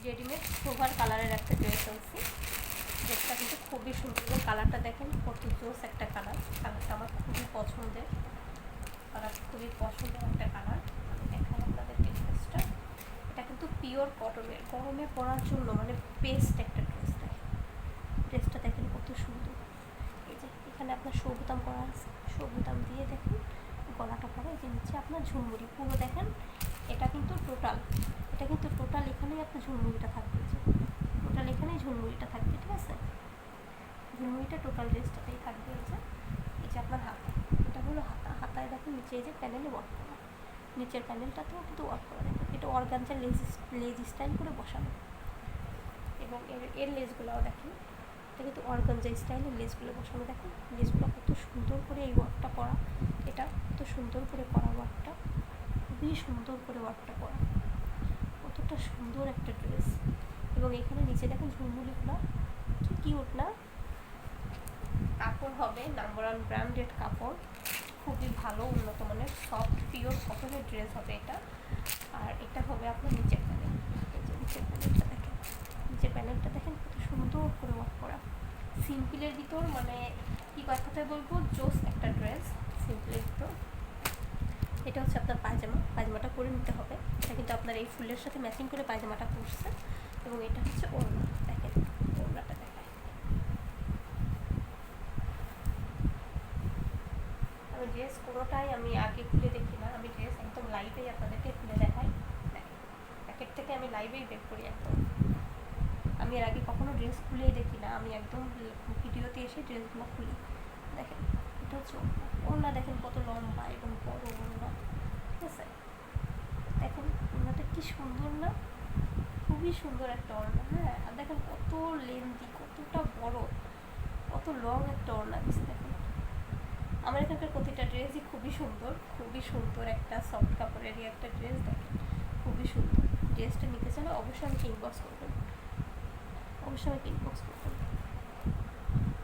Readymade sober কালারের একটা dress আনছি। ড্রেসটা কিন্তু খুবই সুন্দর, কালারটা দেখেন কত জোস একটা কালার। কালারটা আমার খুবই পছন্দের, খুবই পছন্দের একটা কালার। আমি দেখাই আপনাদেরকে ড্রেসটা। এটা কিন্তু পিওর কটনের, গরমে পরার জন্য মানে বেস্ট একটা ড্রেস। দেখেন ড্রেসটা দেখেন কত সুন্দর। এই যে এখানে আপনার শো বোতাম করা আছে, শো বোতাম দিয়ে দেখেন গলাটা পরা। এই যে নিচে আপনার ঝুমুরি পুরো দেখেন। এটা কিন্তু টোটাল এখানেই আপনার ঝুমুরিটা থাকবে। যে টোটাল এখানেই ঝুমুরিটা থাকবে, ঠিক আছে? ঝুমুরিটা টোটাল ড্রেসটাতেই থাকবে। এই যে আপনার হাতা, এটা হলো হাতা। হাতায় দেখেন নিচে এই যে প্যানেলে ওয়ার্ক করা, নিচের প্যানেলটাতেও কিন্তু ওয়ার্ক করা। দেখেন এটা অর্গানজার লেজ স্টাইল করে বসানো, এবং এর লেজগুলোও দেখেন এটা কিন্তু অর্গানজা স্টাইলের লেজগুলো বসানো। দেখেন লেজগুলো কত সুন্দর করে এই ওয়ার্কটা করা। এটা কত সুন্দর করে করা ওয়ার্কটা, খুবই সুন্দর করে ওয়ার্কটা করা, কতটা সুন্দর একটা ড্রেস। এবং এখানে নিচে দেখেন ঝুমুরিগুলো কি কিউট না? কাপড় হবে নাম্বার 1 ব্র্যান্ডেড কাপড়, খুবই ভালো উন্নত মানের সফট পিওর কটনের ড্রেস হবে এটা। আর এটা হবে আপনার নিচের প্যানেল। এই যে নিচের প্যানেলটা দেখেন, নিচের প্যানেলটা দেখেন কত সুন্দর করে ওয়ার্ক করা। সিম্পলের ভিতর মানে কী কথাটা বলবো, জোস একটা ড্রেস সিম্পলের ভিতর। এটা হচ্ছে আপনার পায়জামাটা করে নিতে হবে। এটা কিন্তু আপনার এই ফুলের সাথে ম্যাচিং করে পায়জামাটা করছে। এবং এটা হচ্ছে ওড়না, দেখেন ওড়নাটা দেখায়। আমি ড্রেস কোনোটাই আমি আগে খুলে দেখি না, আমি ড্রেস একদম লাইভেই আপনাদেরকে খুলে দেখাই। দেখেন প্যাকেট থেকে আমি লাইভেই বের করি একদম। আমি এর আগে কখনো ড্রেস খুলেই দেখি না, আমি একদম ভিডিওতে এসে ড্রেসগুলো খুলি। দেখেন এটা হচ্ছে ওড়না, দেখেন কত লম্বা এবং বড় ওড়না, ঠিক আছে? দেখেন ওড়নাটা কি সুন্দর না? খুবই সুন্দর একটা ওড়না। হ্যাঁ, আর দেখেন কত লেন্থি, কতটা বড়, কত লং একটা ওড়না দিচ্ছে। দেখেন আমার এখানকার প্রতিটা ড্রেসই খুবই সুন্দর একটা সফট কাপড়েরই একটা ড্রেস। দেখেন খুবই সুন্দর। ড্রেসটা নিতে চাইলে অবশ্যই আমাকে ইনবক্স করবেন, অবশ্যই আমাকে ইনবক্স করবেন।